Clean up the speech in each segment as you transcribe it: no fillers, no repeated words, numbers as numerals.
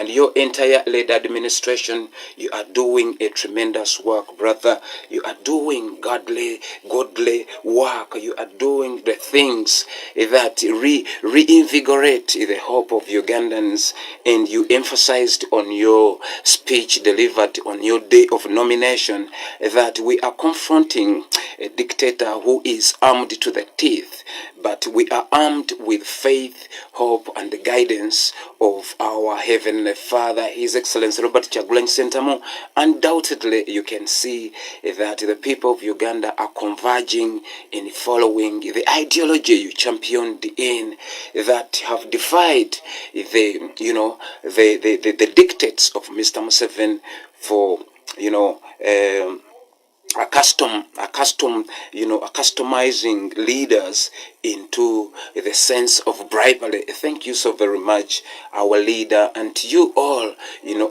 and your entire led administration. You are doing a tremendous work, brother. You are doing godly work. You are doing the things that reinvigorate the hope of Ugandans. And you emphasized on your speech delivered on your day of nomination that we are confronting a dictator who is armed to the teeth, but we are armed with faith, hope, and the guidance of our Heavenly Father, His Excellency Robert Kyagulanyi Ssentamu. Undoubtedly, you can see that the people of Uganda are converging in following the ideology you championed in, that have defied the dictates of Mr. Museveni for accustomizing leaders into the sense of bribery. Thank you so very much, our leader, and to you all,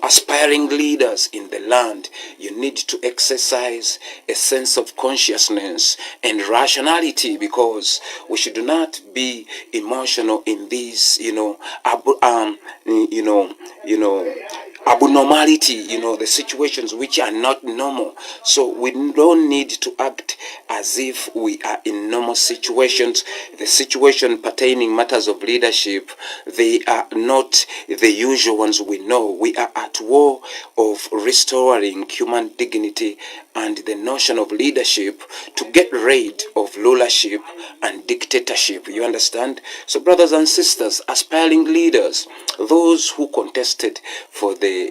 aspiring leaders in the land. You need to exercise a sense of consciousness and rationality, because we should not be emotional in these, abnormality, the situations which are not normal. So we don't need to act as if we are in normal situations. The situation pertaining matters of leadership, they are not the usual ones we know. We are at war of restoring human dignity and the notion of leadership to get rid of rulership and dictatorship. You understand? So brothers and sisters, aspiring leaders, those who contested for the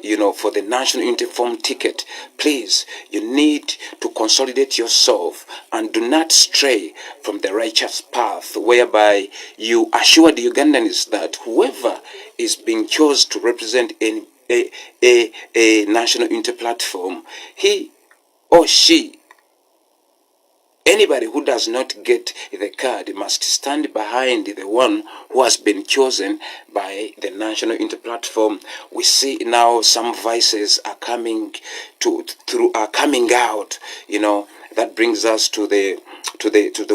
National Unity Forum ticket, please, you need to consolidate yourself and do not stray from the righteous path, whereby you assure the Ugandans that whoever is being chosen to represent a National Unity platform, he or she, anybody who does not get the card, must stand behind the one who has been chosen by the National Unity Platform. We see now some voices are coming out. That brings us to the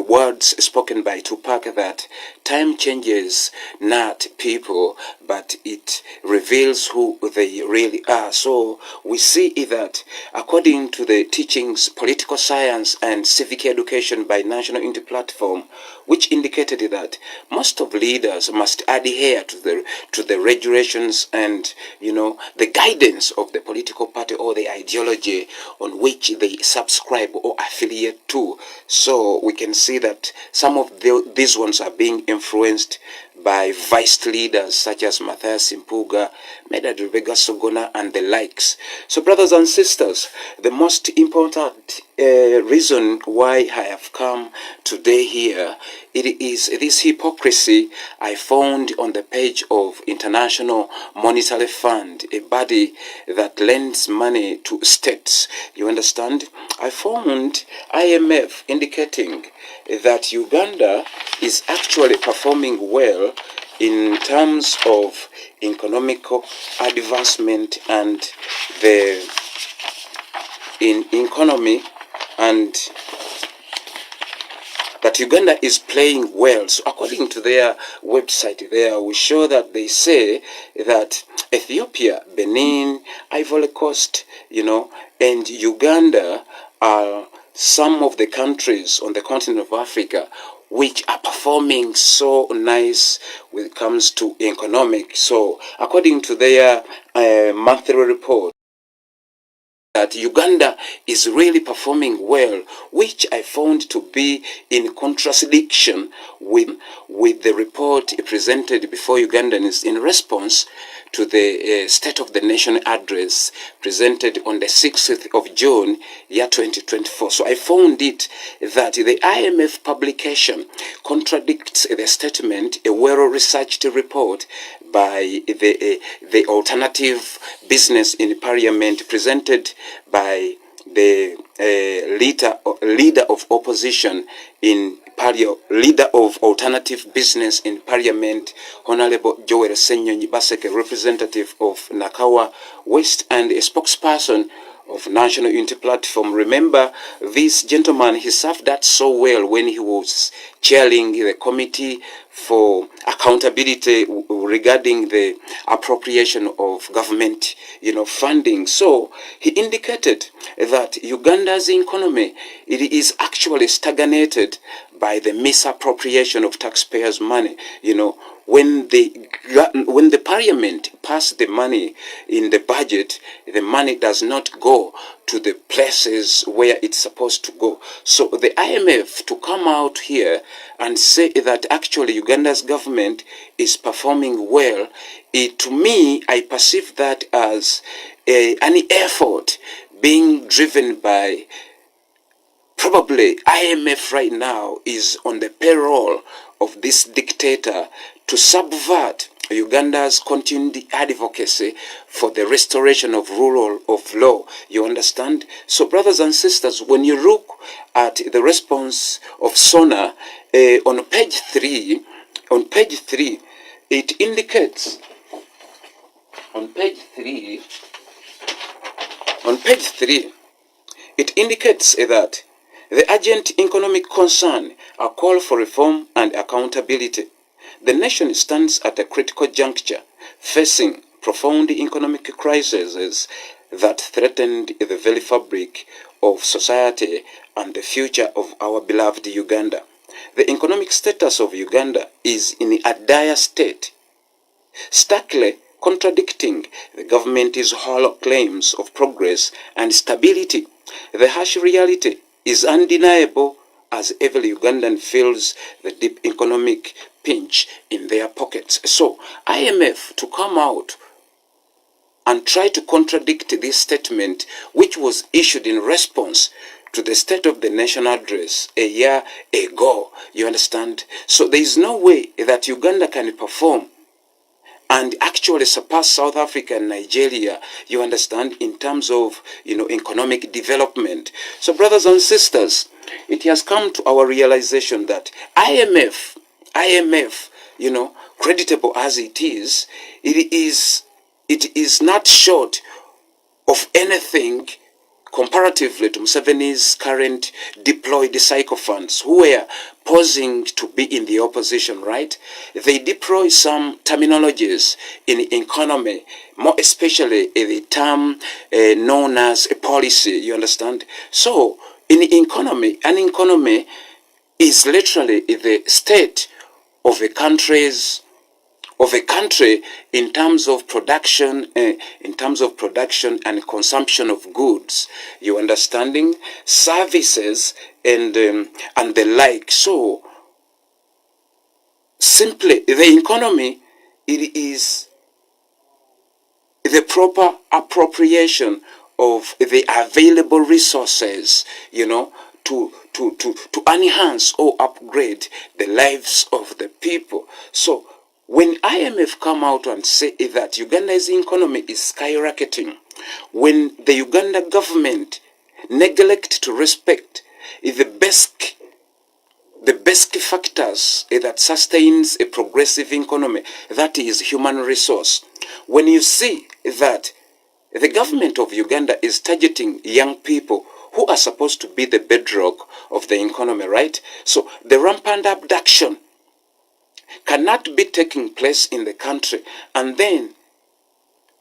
words spoken by Tupac, that time changes not people, but it reveals who they really are. So we see that according to the teachings, political science and civic education by National Unity Platform, which indicated that most of leaders must adhere to the regulations and the guidance of the political party or the ideology on which they subscribe or affiliate to. So we can see that some of these ones are being influenced by vice leaders such as Matthias Impuga, Medard Rubega Sogona, and the likes. So brothers and sisters, the most important reason why I have come today here, it is this hypocrisy I found on the page of International Monetary Fund, a body that lends money to states. You understand? I found IMF indicating that Uganda is actually performing well in terms of economical advancement and in economy, and that Uganda is playing well. So according to their website there, we show that they say that Ethiopia, Benin, Ivory Coast, and Uganda are some of the countries on the continent of Africa which are performing so nice when it comes to economic. So according to their monthly report, that Uganda is really performing well, which I found to be in contradiction with the report presented before Ugandans in response to the State of the Nation address presented on the 6th of June, year 2024. So I found it that the IMF publication contradicts the statement, a well-researched report by the alternative business in Parliament presented by the leader of opposition in leader of alternative business in Parliament, Honorable Joel Senyonyi Baseke, representative of Nakawa West and a spokesperson of National Unity Platform. Remember, this gentleman, he served that so well when he was chairing the committee for accountability regarding the appropriation of government, funding. So he indicated that Uganda's economy, it is actually stagnated by the misappropriation of taxpayers' money. When the parliament passed the money in the budget, the money does not go to the places where it's supposed to go. So the IMF to come out here and say that actually Uganda's government is performing well, to me, I perceive that as an effort being driven by, probably IMF right now is on the payroll of this dictator to subvert Uganda's continued advocacy for the restoration of rule of law. You understand? So, brothers and sisters, when you look at the response of SONA on page 3, it indicates on page 3, it indicates that the urgent economic concern, a call for reform and accountability. The nation stands at a critical juncture, facing profound economic crises that threaten the very fabric of society and the future of our beloved Uganda. The economic status of Uganda is in a dire state, starkly contradicting the government's hollow claims of progress and stability. The harsh reality is undeniable, as every Ugandan feels the deep economic pinch in their pockets. So IMF to come out and try to contradict this statement, which was issued in response to the State of the Nation address a year ago. You understand? So there is no way that Uganda can perform and actually surpass South Africa and Nigeria, you understand, in terms of, economic development. So, brothers and sisters, it has come to our realization that IMF, creditable as it is not short of anything comparatively to Museveni's current deployed sycophants who were posing to be in the opposition, right? They deploy some terminologies in economy, more especially the term known as a policy, you understand? So, in economy, an economy is literally the state of a country in terms of production and consumption of goods, you understanding, services and the like. So simply the economy, it is the proper appropriation of the available resources, to enhance or upgrade the lives of the people. So when IMF come out and say that Uganda's economy is skyrocketing, when the Uganda government neglect to respect the basic factors that sustains a progressive economy, that is human resource. When you see that the government of Uganda is targeting young people who are supposed to be the bedrock of the economy, right? So the rampant abduction cannot be taking place in the country, and then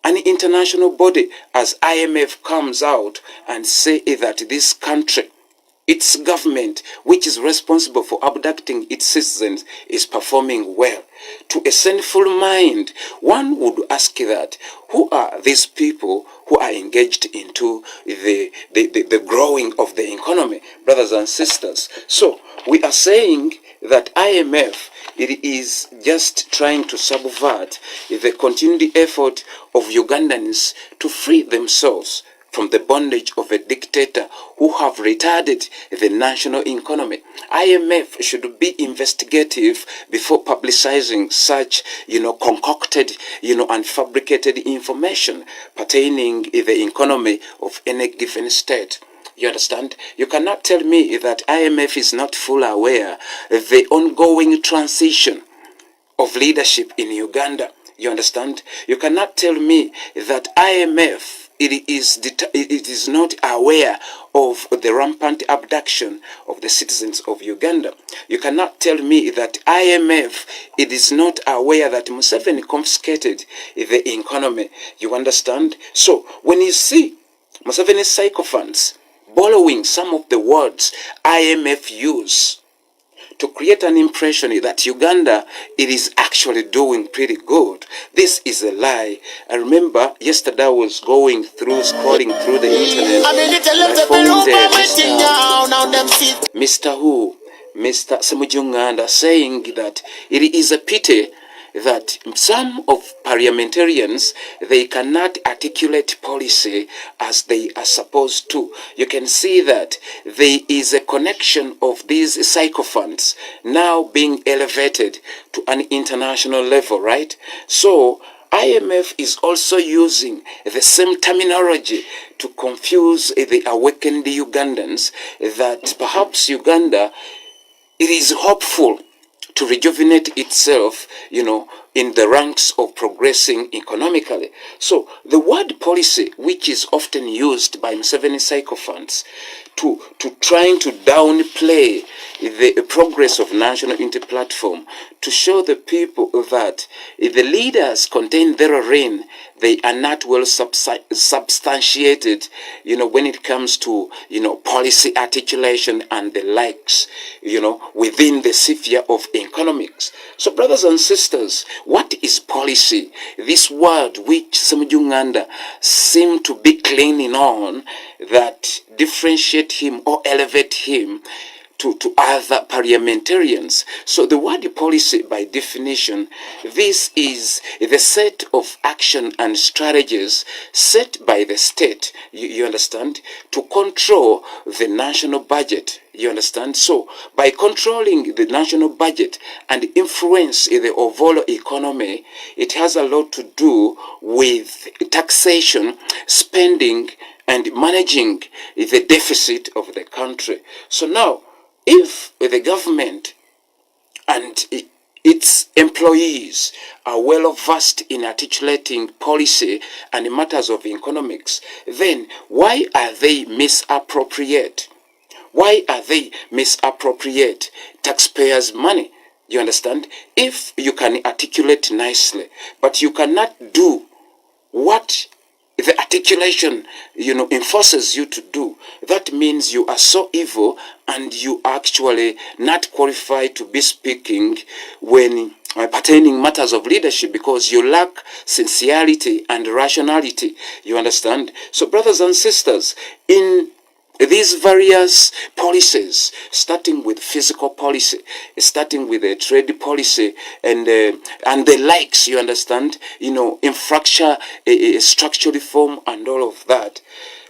an international body as IMF comes out and say that this country, its government, which is responsible for abducting its citizens, is performing well. To a sinful mind, one would ask that, who are these people who are engaged into the growing of the economy, brothers and sisters? So we are saying that IMF, it is just trying to subvert the continued effort of Ugandans to free themselves from the bondage of a dictator who have retarded the national economy. IMF should be investigative before publicizing such, concocted, and fabricated information pertaining the economy of any given state. You understand? You cannot tell me that IMF is not fully aware of the ongoing transition of leadership in Uganda. You understand? You cannot tell me that IMF it is not aware of the rampant abduction of the citizens of Uganda. You cannot tell me that IMF, it is not aware that Museveni confiscated the economy. You understand? So when you see Museveni's sycophants borrowing some of the words IMF use to create an impression that Uganda, it is actually doing pretty good, this is a lie. I remember yesterday I was scrolling through the internet, and I found Mr. Semujunganda saying that it is a pity that some of parliamentarians, they cannot articulate policy as they are supposed to. You can see that there is a connection of these sycophants now being elevated to an international level, right? So IMF is also using the same terminology to confuse the awakened Ugandans, that perhaps Uganda, it is hopeful to rejuvenate itself, in the ranks of progressing economically. So the word policy, which is often used by Museveni sycophants to trying to downplay the progress of national unity platform, to show the people that the leaders contained therein, they are not well substantiated, when it comes to, policy articulation and the likes, within the sphere of economics. So brothers and sisters, what is policy? This word which Semujunganda seem to be clinging on, that differentiate him or elevate him to other parliamentarians. So the word policy, by definition, this is the set of action and strategies set by the state, you understand, to control the national budget. You understand? So by controlling the national budget and influence the overall economy, it has a lot to do with taxation, spending, and managing the deficit of the country. So now, if the government and its employees are well versed in articulating policy and matters of economics, then why are they misappropriate? Why are they misappropriate taxpayers' money? You understand? If you can articulate nicely, but you cannot do what the articulation, enforces you to do, that means you are so evil and you are actually not qualified to be speaking when pertaining matters of leadership, because you lack sincerity and rationality. You understand? So brothers and sisters, in these various policies, starting with physical policy, starting with a trade policy, and the likes, you understand, infrastructure, structural reform, and all of that,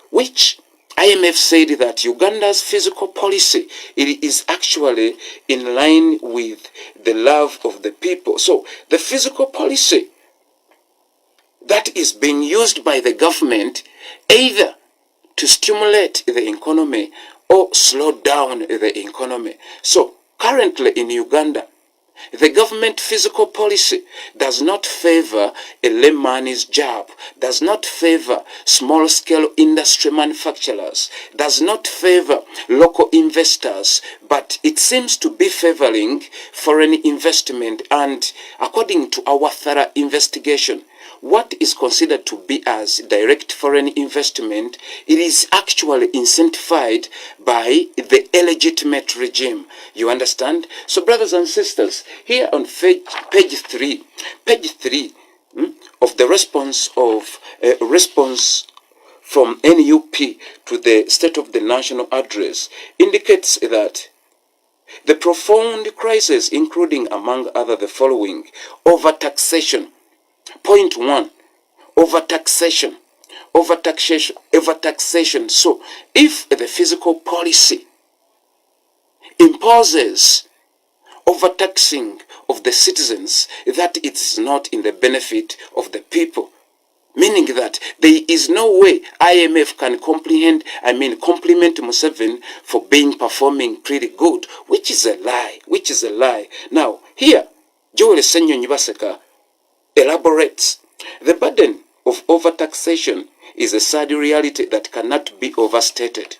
which IMF said that Uganda's physical policy, it is actually in line with the love of the people. So the physical policy that is being used by the government, either to stimulate the economy or slow down the economy. So currently in Uganda, the government physical policy does not favor a layman's job, does not favor small-scale industry manufacturers, does not favor local investors, but it seems to be favoring foreign investment. And according to our thorough investigation, what is considered to be as direct foreign investment, it is actually incentivized by the illegitimate regime. You understand? So brothers and sisters, here on page 3 of the response from NUP to the State of the National Address indicates that the profound crisis, including among other the following: overtaxation. Point 1, overtaxation. So if the physical policy imposes overtaxing of the citizens, that it is not in the benefit of the people, meaning that there is no way IMF can compliment Museveni for performing pretty good, which is a lie. Now here, Joel Senyonyi Baseka elaborates the burden of overtaxation is a sad reality that cannot be overstated.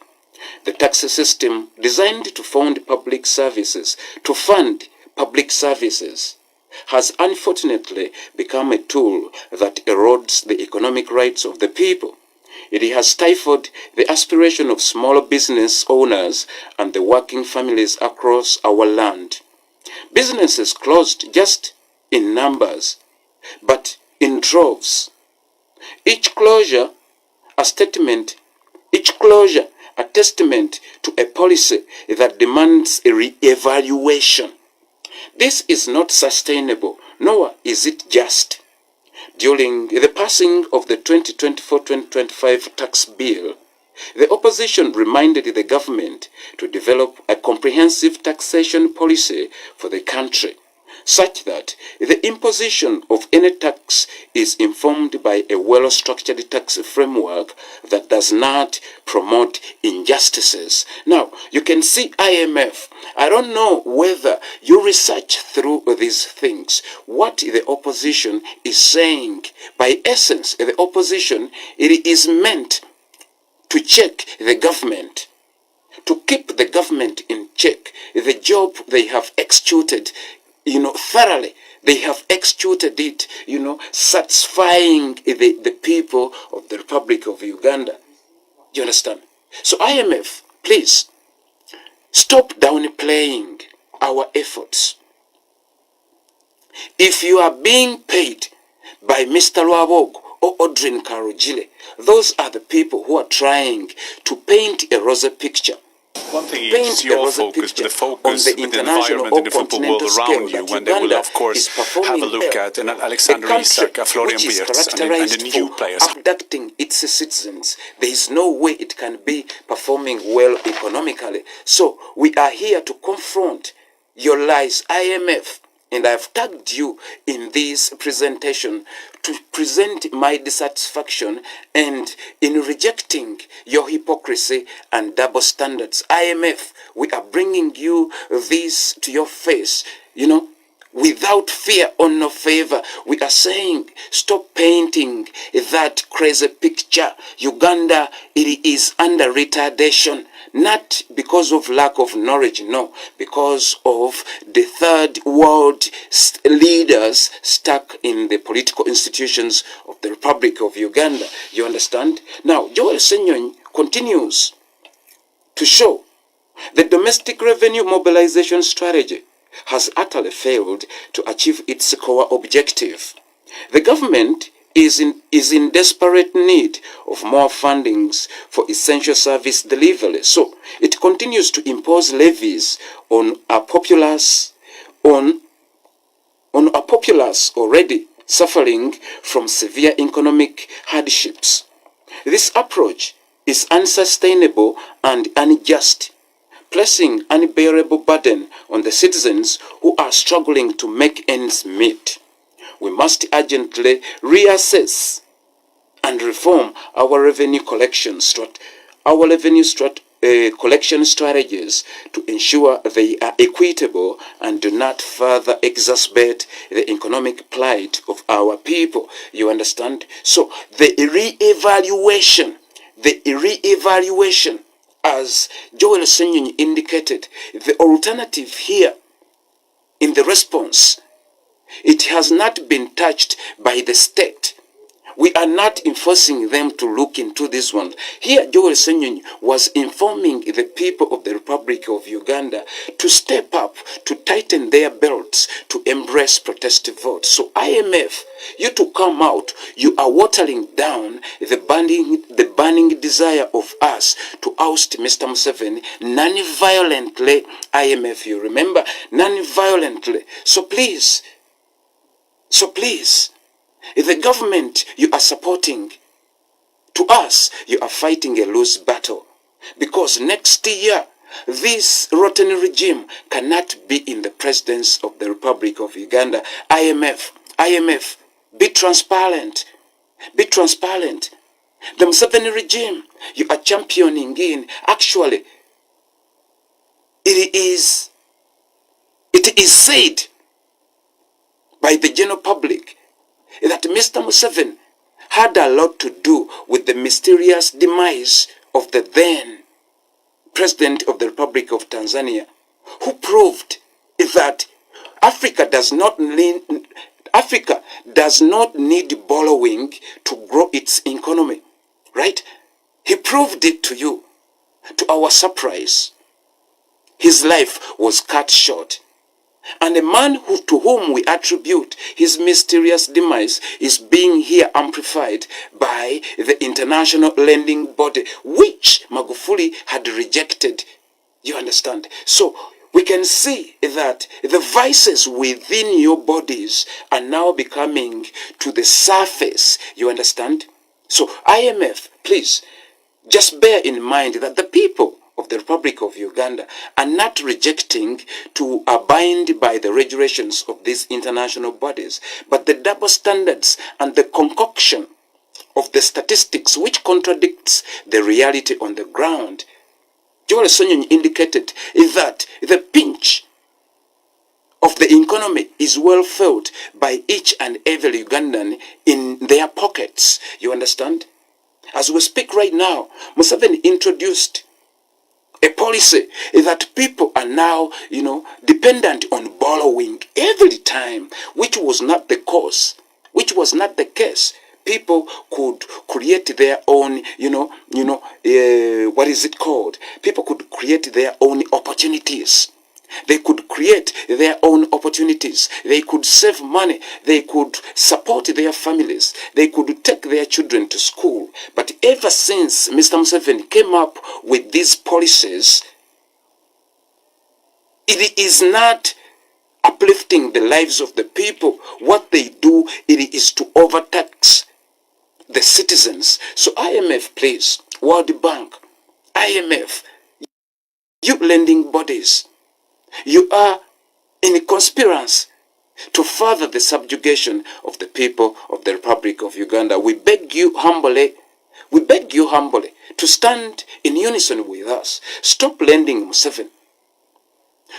The tax system designed to fund public services, has unfortunately become a tool that erodes the economic rights of the people. It has stifled the aspiration of small business owners and the working families across our land. Businesses closed just in numbers, but in droves. Each closure a testament to a policy that demands a re-evaluation. This is not sustainable, nor is it just. During the passing of the 2024-2025 tax bill, the opposition reminded the government to develop a comprehensive taxation policy for the country, such that the imposition of any tax is informed by a well-structured tax framework that does not promote injustices. Now, you can see IMF. I don't know whether you research through these things, what the opposition is saying. By essence, the opposition, it is meant to check the government, to keep the government in check. The job they have executed, thoroughly. They have executed it, satisfying the people of the Republic of Uganda. You understand? So IMF, please, stop downplaying our efforts. If you are being paid by Mr. Lwabog or Audrey Karujile, those are the people who are trying to paint a rosy picture. One thing is your focus, but the focus with the environment in the football world around you, when they will, of course, have a look at Alexander Isak, Florian Wirtz, and the new players. Abducting its citizens, there is no way it can be performing well economically. So we are here to confront your lies, IMF. And I've tagged you in this presentation to present my dissatisfaction and in rejecting your hypocrisy and double standards. IMF, we are bringing you this to your face, without fear or no favor. We are saying, stop painting that crazy picture. Uganda, it is under retardation. Not because of lack of knowledge, no, because of the third world leaders stuck in the political institutions of the Republic of Uganda. You understand? Now, Joel Senyon continues to show the domestic revenue mobilization strategy has utterly failed to achieve its core objective. The government is in desperate need of more fundings for essential service delivery. So it continues to impose levies on a populace already suffering from severe economic hardships. This approach is unsustainable and unjust, placing unbearable burden on the citizens who are struggling to make ends meet. We must urgently reassess and reform our revenue collection collection strategies to ensure they are equitable and do not further exacerbate the economic plight of our people. You understand? So the re-evaluation, as Joel Senyon indicated, the alternative here in the response, it has not been touched by the state. We are not enforcing them to look into this one. Here, Joel Senyon was informing the people of the Republic of Uganda to step up, to tighten their belts, to embrace protestive votes. So IMF, you to come out, you are watering down the burning desire of us to oust Mr. Museveni non-violently. IMF, you remember, non-violently. So please, the government you are supporting, to us, you are fighting a loose battle. Because next year, this rotten regime cannot be in the presence of the Republic of Uganda. IMF, be transparent. Be transparent. The Museveni regime you are championing in, actually, it is said by the general public that Mr. Museveni had a lot to do with the mysterious demise of the then President of the Republic of Tanzania, who proved that Africa does not need borrowing to grow its economy, right? He proved it to you. To our surprise, his life was cut short. And a man to whom we attribute his mysterious demise is being here amplified by the international lending body, which Magufuli had rejected. You understand? So we can see that the vices within your bodies are now becoming to the surface. You understand? So IMF, please, just bear in mind that the people of the Republic of Uganda are not rejecting to abide by the regulations of these international bodies, but the double standards and the concoction of the statistics which contradicts the reality on the ground. Joel Sonyon indicated that the pinch of the economy is well felt by each and every Ugandan in their pockets. You understand? As we speak right now, Museveni introduced a policy that people are now, dependent on borrowing every time, which was not the cause, which was not the case. People could create their own, what is it called? People could create their own opportunities. They could create their own opportunities. They could save money. They could support their families. They could take their children to school. But ever since Mr. Museveni came up with these policies, it is not uplifting the lives of the people. What they do, it is to overtax the citizens. So IMF, please, World Bank, IMF, you lending bodies, you are in conspiracy to further the subjugation of the people of the Republic of Uganda. We beg you humbly to stand in unison with us. Stop lending Museveni.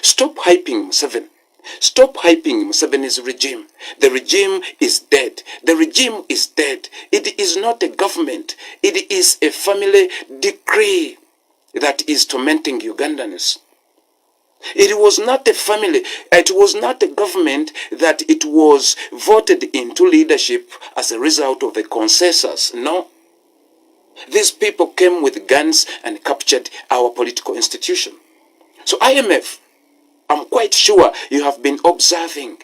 Stop hyping Museveni. Stop hyping Museveni's regime. The regime is dead. The regime is dead. It is not a government. It is a family decree that is tormenting Ugandans. It was not a family, it was not a government that it was voted into leadership as a result of the consensus. No. These people came with guns and captured our political institution. So IMF, I'm quite sure you have been observing,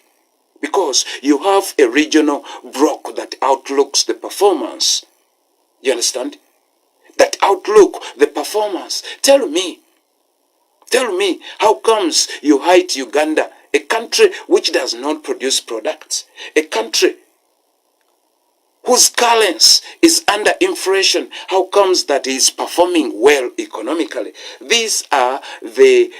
because you have a regional bloc that outlooks the performance. You understand? That outlook the performance. Tell me, how comes you hate Uganda, a country which does not produce products, a country whose currency is under inflation? How comes that is performing well economically? These are the,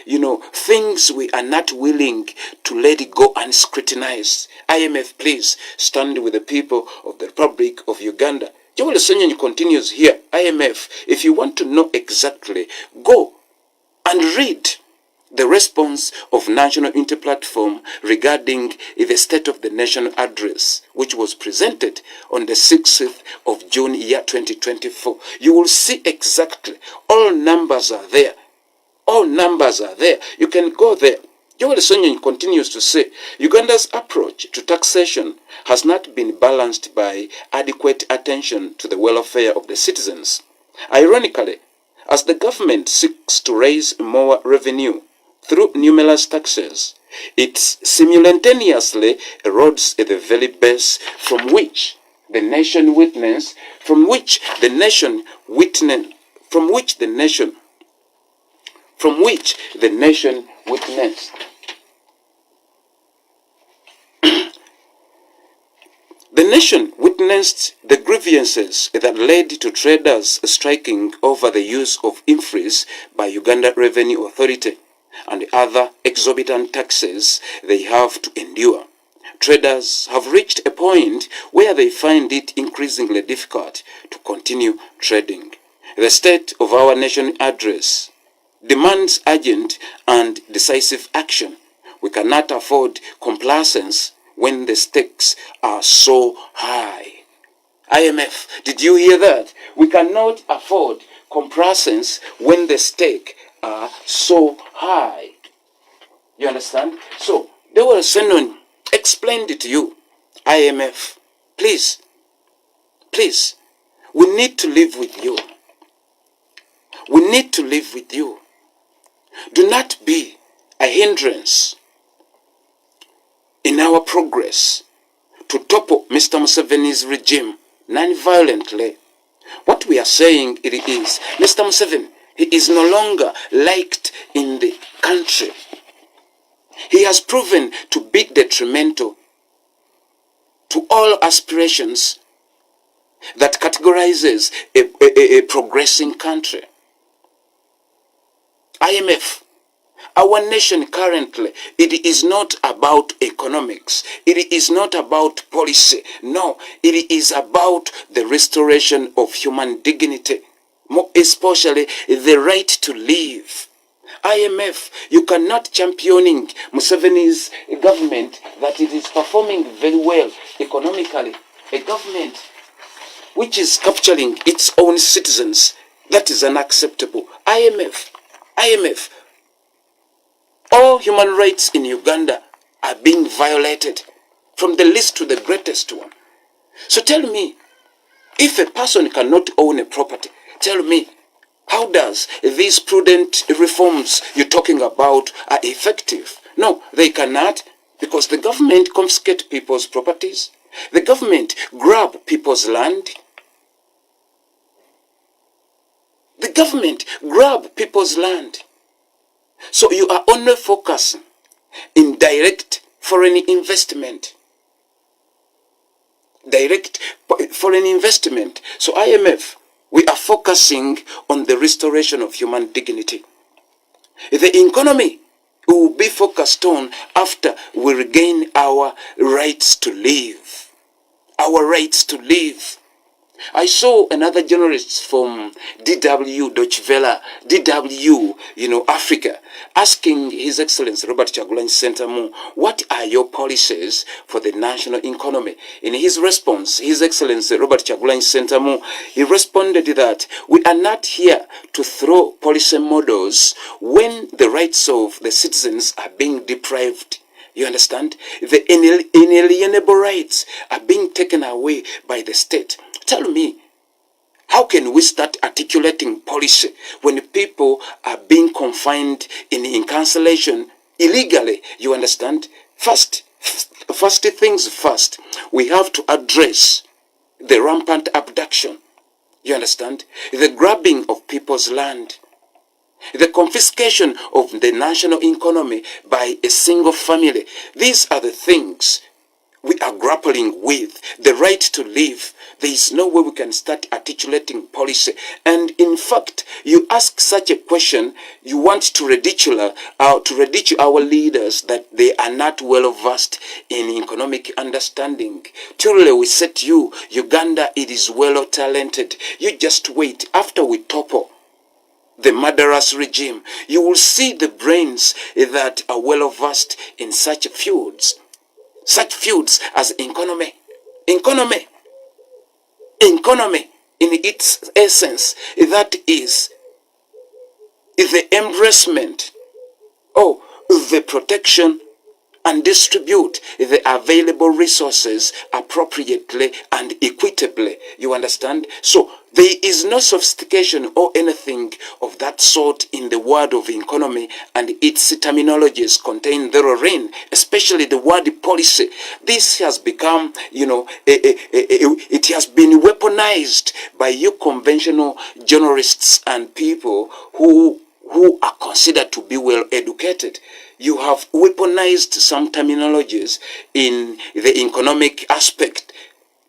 things we are not willing to let it go unscrutinized. IMF, please stand with the people of the Republic of Uganda. Joel Sonyon continues here. IMF, if you want to know exactly, go and read the response of National Interplatform regarding the State of the Nation address, which was presented on the 6th of June, year 2024. You will see exactly. All numbers are there. All numbers are there. You can go there. Joel Sonyon continues to say, Uganda's approach to taxation has not been balanced by adequate attention to the welfare of the citizens. Ironically, as the government seeks to raise more revenue through numerous taxes, it simultaneously erodes the very base from which the nation witnessed. The nation witnessed the grievances that led to traders striking over the use of infreeze by Uganda Revenue Authority and other exorbitant taxes they have to endure. Traders have reached a point where they find it increasingly difficult to continue trading. The State of Our Nation address demands urgent and decisive action. We cannot afford complacence when the stakes are so high. IMF, did you hear that? We cannot afford complacence when the stakes are so high. You understand? So, they were saying, explained it to you. IMF, please, we need to live with you. We need to live with you. Do not be a hindrance in our progress to topple Mr. Museveni's regime non-violently. What we are saying it is, Mr. Museveni, he is no longer liked in the country. He has proven to be detrimental to all aspirations that categorizes a progressing country. IMF, our nation currently, it is not about economics. It is not about policy. No, it is about the restoration of human dignity, more especially the right to live. IMF, you cannot championing Museveni's government that it is performing very well economically. A government which is capturing its own citizens. That is unacceptable. IMF, all human rights in Uganda are being violated, from the least to the greatest one. So tell me, if a person cannot own a property, tell me, how does these prudent reforms you're talking about are effective? No, they cannot, because the government confiscates people's properties. The government grab people's land. The government grab people's land. So you are only focusing in direct foreign investment. Direct foreign investment. So IMF, we are focusing on the restoration of human dignity. The economy will be focused on after we regain our rights to live. Our rights to live. I saw another journalist from DW, Deutsche Welle, DW, Africa, asking His Excellency Robert Kyagulanyi Ssentamu, what are your policies for the national economy? In his response, His Excellency Robert Kyagulanyi Ssentamu, he responded that we are not here to throw policy models when the rights of the citizens are being deprived. You understand? The inalienable rights are being taken away by the state. Tell me, how can we start articulating policy when people are being confined in incarceration illegally? You understand? First things first, we have to address the rampant abduction. You understand? The grabbing of people's land. The confiscation of the national economy by a single family. These are the things we are grappling with. The right to live. There is no way we can start articulating policy. And in fact, you ask such a question, you want to ridicule our leaders that they are not well versed in economic understanding. Truly, we said to you, Uganda, it is well talented. You just wait. After we topple the murderous regime, you will see the brains that are well versed in such fields as economy in its essence, that is the embracement, the protection and distribute the available resources appropriately and equitably. You understand? So there is no sophistication or anything of that sort in the word of economy, and its terminologies contain therein, especially the word policy. This has become, it has been weaponized by you conventional journalists and people who are considered to be well educated. You have weaponized some terminologies in the economic aspect,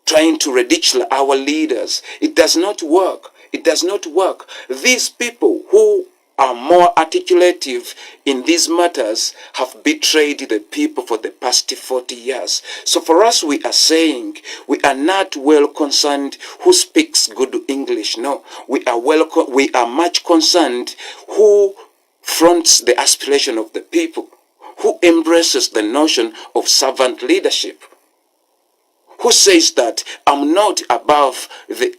trying to ridicule our leaders. It does not work. It does not work. These people who are more articulative in these matters have betrayed the people for the past 40 years. So for us, we are saying we are not well concerned who speaks good English. No, we are much concerned who fronts the aspiration of the people, who embraces the notion of servant leadership, who says that I'm not above the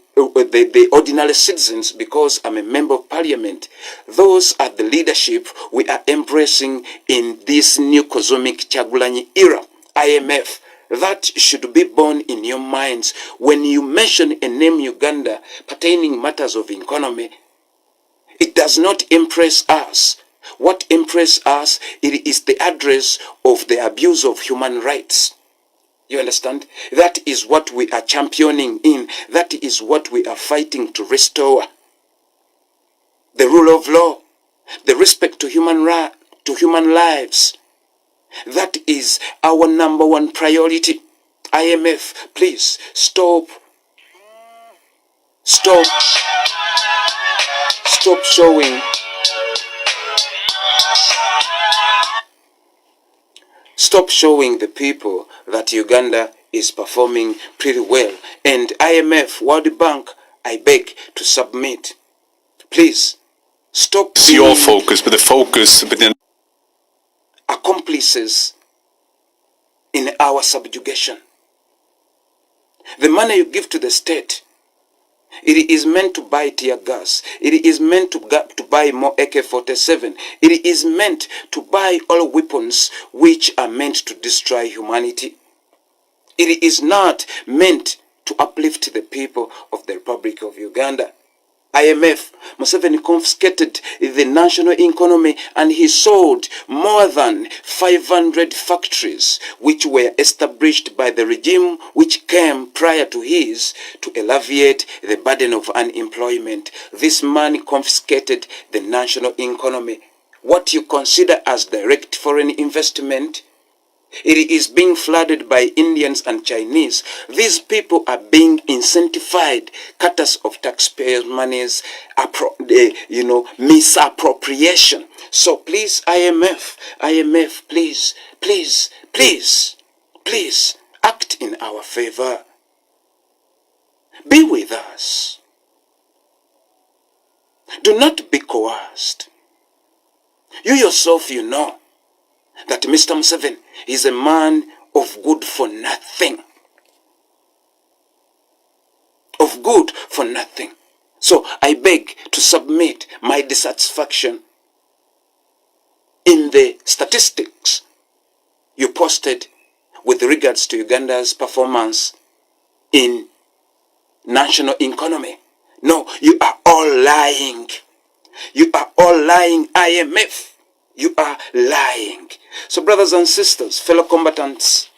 ordinary citizens because I'm a member of parliament. Those are the leadership we are embracing in this new cosmic Kyagulanyi era. IMF, that should be born in your minds when you mention a name Uganda pertaining matters of economy. It does not impress us. What impresses us, it is the address of the abuse of human rights. You understand? That is what we are championing in. That is what we are fighting to restore. The rule of law, the respect to human lives. That is our number one priority. IMF, please stop showing the people that Uganda is performing pretty well. And IMF, World Bank, I beg to submit. Please stop it's your focus, but the focus within accomplices in our subjugation. The money you give to the state, it is meant to buy tear gas. It is meant to buy more AK-47. It is meant to buy all weapons which are meant to destroy humanity. It is not meant to uplift the people of the Republic of Uganda. IMF, Museveni confiscated the national economy and he sold more than 500 factories which were established by the regime which came prior to his to alleviate the burden of unemployment. This man confiscated the national economy. What you consider as direct foreign investment, it is being flooded by Indians and Chinese. These people are being incentivized, cutters of taxpayers' monies, misappropriation. So please, IMF, please, act in our favor. Be with us. Do not be coerced. You yourself, you know that Mr. Museveni is a man of good for nothing. Of good for nothing. So I beg to submit my dissatisfaction in the statistics you posted with regards to Uganda's performance in national economy. No, you are all lying. You are all lying, IMF. You are lying. So brothers and sisters, fellow combatants,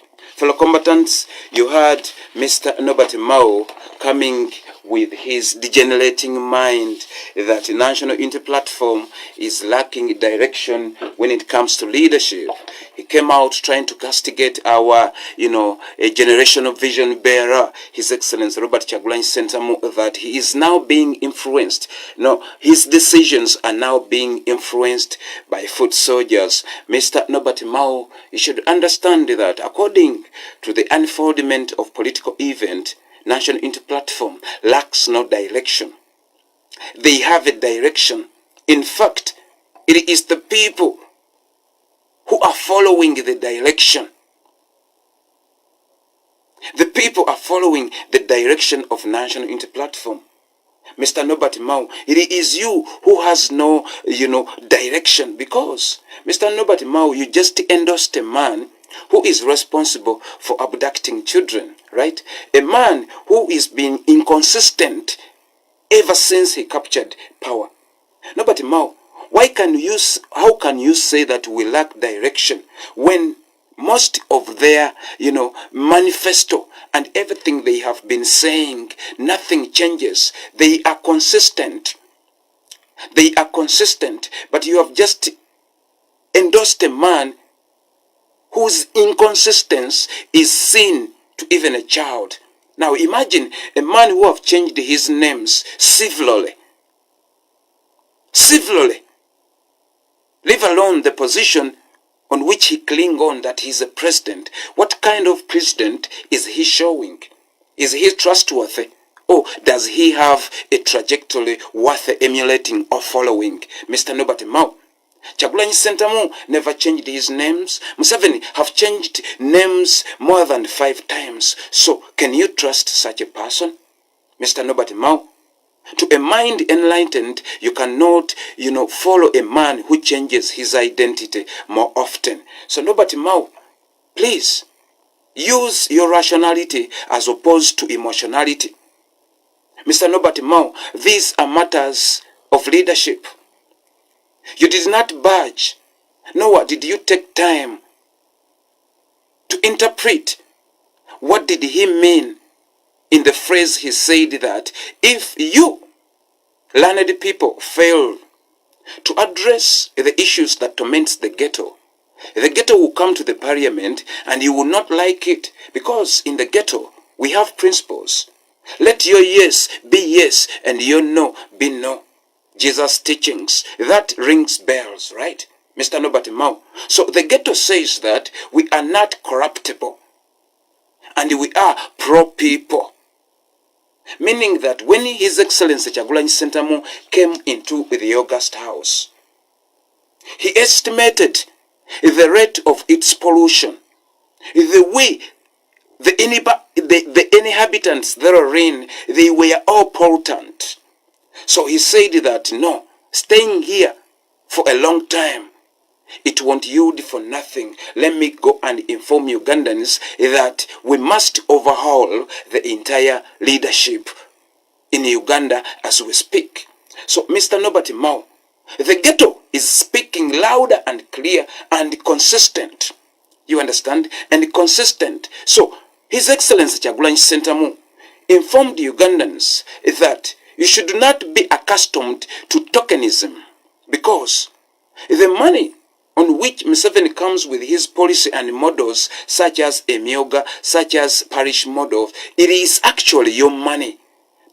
you heard Mr. Norbert Mao coming with his degenerating mind that National Unity Platform is lacking direction when it comes to leadership. He came out trying to castigate our, a generational vision bearer, His Excellency Robert Kyagulanyi Ssentamu, that he is now being influenced. No, his decisions are now being influenced by foot soldiers. Mr. Norbert Mao, you should understand that according to the unfoldment of political event, National Unity Platform lacks no direction. They have a direction. In fact, it is the people who are following the direction. The people are following the direction of National Unity Platform. Mr. Norbert Mao, it is you who has no, direction, because Mr. Norbert Mao, you just endorsed a man who is responsible for abducting children, right? A man who is being inconsistent ever since he captured power. Norbert Mao, how can you say that we lack direction when most of their, manifesto and everything they have been saying, nothing changes. They are consistent. But you have just endorsed a man whose inconsistency is seen to even a child. Now imagine a man who have changed his names civilly, leave alone the position on which he cling on that he's a president. What kind of president is he showing? Is he trustworthy? Or does he have a trajectory worth emulating or following? Mr. Norbert Mao, Kyagulanyi Ssentamu never changed his names. Museveni have changed names more than 5 times. So can you trust such a person? Mr. Nobert Mao? To a mind enlightened, you cannot, follow a man who changes his identity more often. So Nobert Mao, please, use your rationality as opposed to emotionality. Mr. Nobert Mao, these are matters of leadership. You did not budge, nor did you take time to interpret what did he mean in the phrase he said that if you, learned people, fail to address the issues that torment the ghetto will come to the parliament and you will not like it, because in the ghetto we have principles. Let your yes be yes and your no be no. Jesus' teachings, that rings bells, right? Mr. Nobert Mao. So the ghetto says that we are not corruptible and we are pro-people. Meaning that when His Excellency Kyagulanyi Ssentamu came into the August House, he estimated the rate of its pollution, the way the inhabitants therein, they were all potent. So he said that no, staying here for a long time, it won't yield for nothing. Let me go and inform Ugandans that we must overhaul the entire leadership in Uganda as we speak. So Mr. Nobert Mao, the ghetto is speaking louder and clear and consistent. You understand? And consistent. So His Excellency Kyagulanyi Ssentamu informed Ugandans that you should not be accustomed to tokenism, because the money on which Museveni comes with his policy and models such as Emyoga, such as parish model, it is actually your money.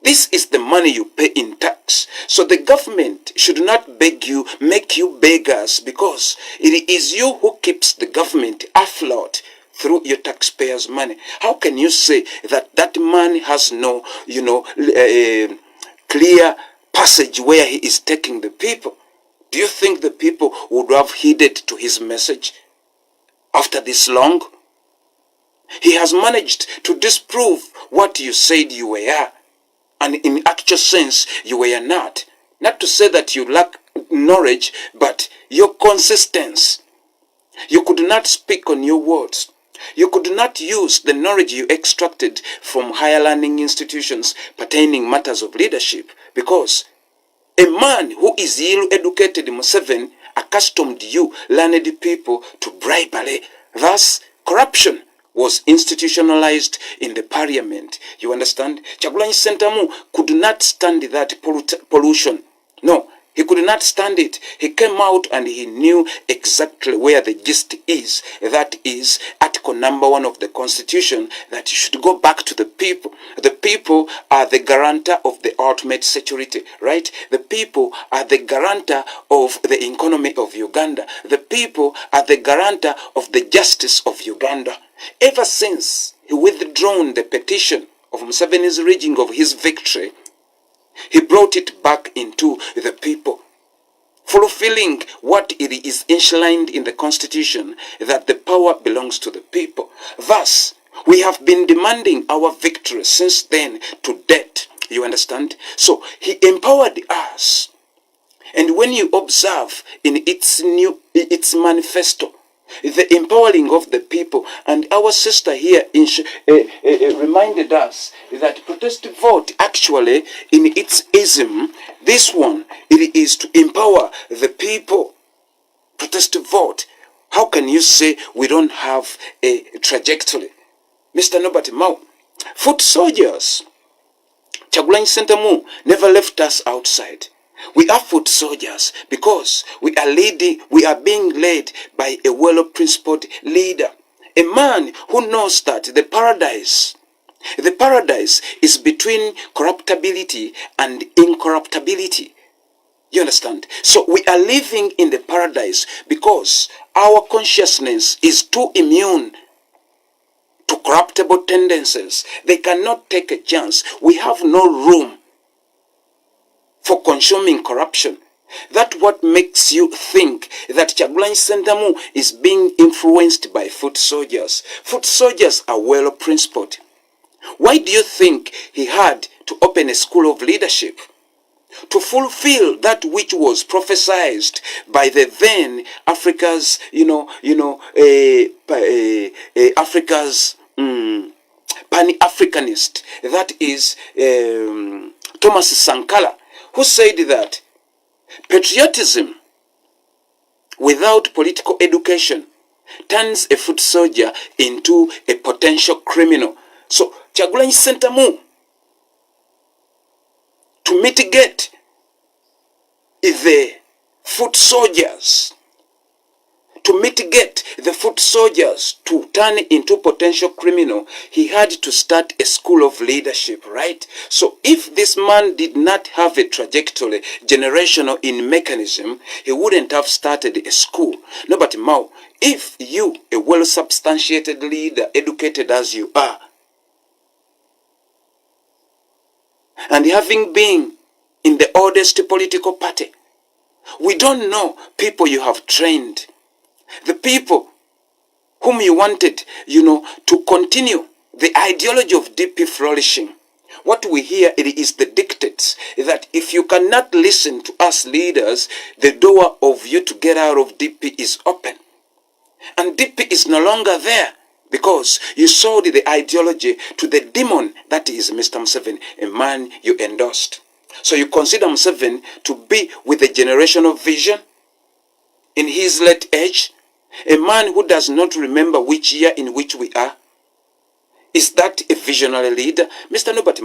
This is the money you pay in tax. So the government should not beg you, make you beggars, because it is you who keeps the government afloat through your taxpayers' money. How can you say that that man has no, clear passage where he is taking the people? Do you think the people would have heeded to his message after this long? He has managed to disprove what you said you were, and in actual sense you were not. Not to say that you lack knowledge, but your consistency. You could not speak on your words. You could not use the knowledge you extracted from higher learning institutions pertaining matters of leadership, because a man who is ill-educated, Museveni, accustomed you, learned people, to bribery. Thus, corruption was institutionalized in the parliament. You understand? Kyagulanyi Ssentamu could not stand that pollution. No, he could not stand it. He came out and he knew exactly where the gist is. That is Article number 1 of the Constitution, that you should go back to the people. The people are the guarantor of the ultimate security, right? The people are the guarantor of the economy of Uganda. The people are the guarantor of the justice of Uganda. Ever since he withdrawn the petition of Museveni's rigging of his victory, he brought it back into the people, fulfilling what it is enshrined in the Constitution, that the power belongs to the people. Thus, we have been demanding our victory since then to date. You understand? So, he empowered us. And when you observe in its manifesto, the empowering of the people, and our sister here reminded us that protest vote, actually in its ism, this one, it is to empower the people. Protest vote. How can you say we don't have a trajectory? Mr. Nobert Mao, foot soldiers. Kyagulanyi Ssentamu never left us outside. We are foot soldiers because we are being led by a well-principled leader, a man who knows that the paradise is between corruptibility and incorruptibility. You understand? So we are living in the paradise because our consciousness is too immune to corruptible tendencies. They cannot take a chance. We have no room for consuming corruption. That's what makes you think that Kyagulanyi Ssentamu is being influenced by foot soldiers. Foot soldiers are well principled. Why do you think he had to open a school of leadership? To fulfill that which was prophesied by the then Africa's, Africa's Pan-Africanist, that is Thomas Sankara, who said that patriotism without political education turns a foot soldier into a potential criminal. So Kyagulanyi Ssentamu, to mitigate the foot soldiers, to turn into potential criminal, he had to start a school of leadership, right? So if this man did not have a trajectory, generational in mechanism, he wouldn't have started a school. No, but Mao, if you, a well-substantiated leader, educated as you are, and having been in the oldest political party, we don't know people you have trained, the people whom you wanted, to continue the ideology of DP flourishing. What we hear, it is the dictates that if you cannot listen to us leaders, the door of you to get out of DP is open. And DP is no longer there because you sold the ideology to the demon that is Mr. Museveni, a man you endorsed. So you consider Museveni to be with a generational vision in his late age, a man who does not remember which year in which we are. Is that a visionary leader? Mr. Robert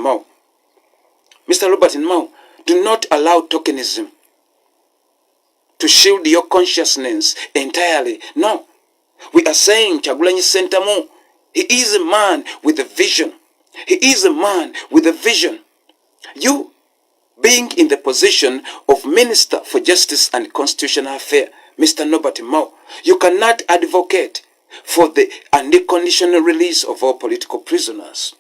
Mao, do not allow tokenism to shield your consciousness entirely. No. We are saying Kyagulanyi Ssentamu, he is a man with a vision. He is a man with a vision. You, being in the position of Minister for Justice and Constitutional Affairs, Mr. Norbert Mao, you cannot advocate for the unconditional release of all political prisoners.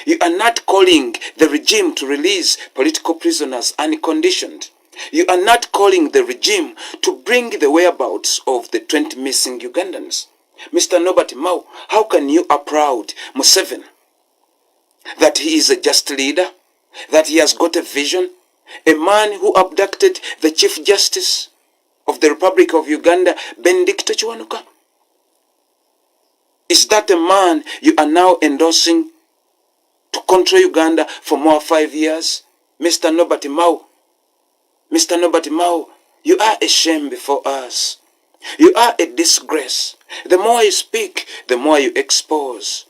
You are not calling the regime to release political prisoners unconditioned. You are not calling the regime to bring the whereabouts of the 20 missing Ugandans. Mr. Norbert Mao, how can you applaud Museveni that he is a just leader, that he has got a vision, a man who abducted the Chief Justice of the Republic of Uganda, Benedicto Kiwanuka? Is that a man you are now endorsing to control Uganda for more 5 years? Mr. Norbert Mao, you are a shame before us. You are a disgrace. The more you speak, the more you expose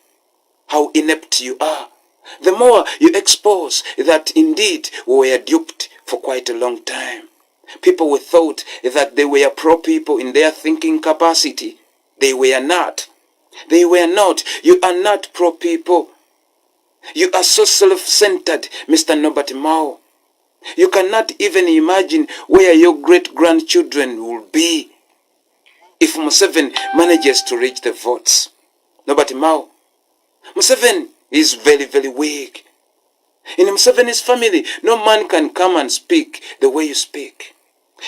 how inept you are. The more you expose that indeed we were duped for quite a long time. People were thought that they were pro-people in their thinking capacity. They were not. They were not. You are not pro-people. You are so self-centered, Mr. Norbert Mao. You cannot even imagine where your great-grandchildren will be if Museveni manages to reach the votes. Norbert Mao, Museveni is very, very weak. In Museveni's family, no man can come and speak the way you speak.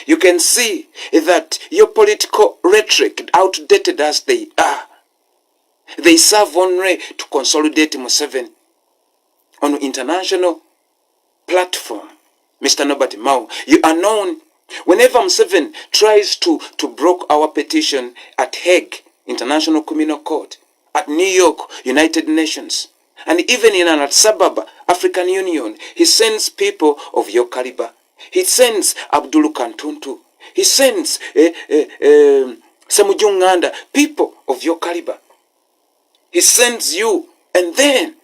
You can see that your political rhetoric, outdated as they are, they serve only to consolidate Museveni on an international platform. Mr. Norbert Mao, you are known. Whenever Museveni tries to block our petition at Hague International Criminal Court, at New York United Nations, and even in Addis Ababa African Union, he sends people of your caliber. He sends Abdul Kantuntu. He sends Samujunganda, people of your caliber. He sends you, and then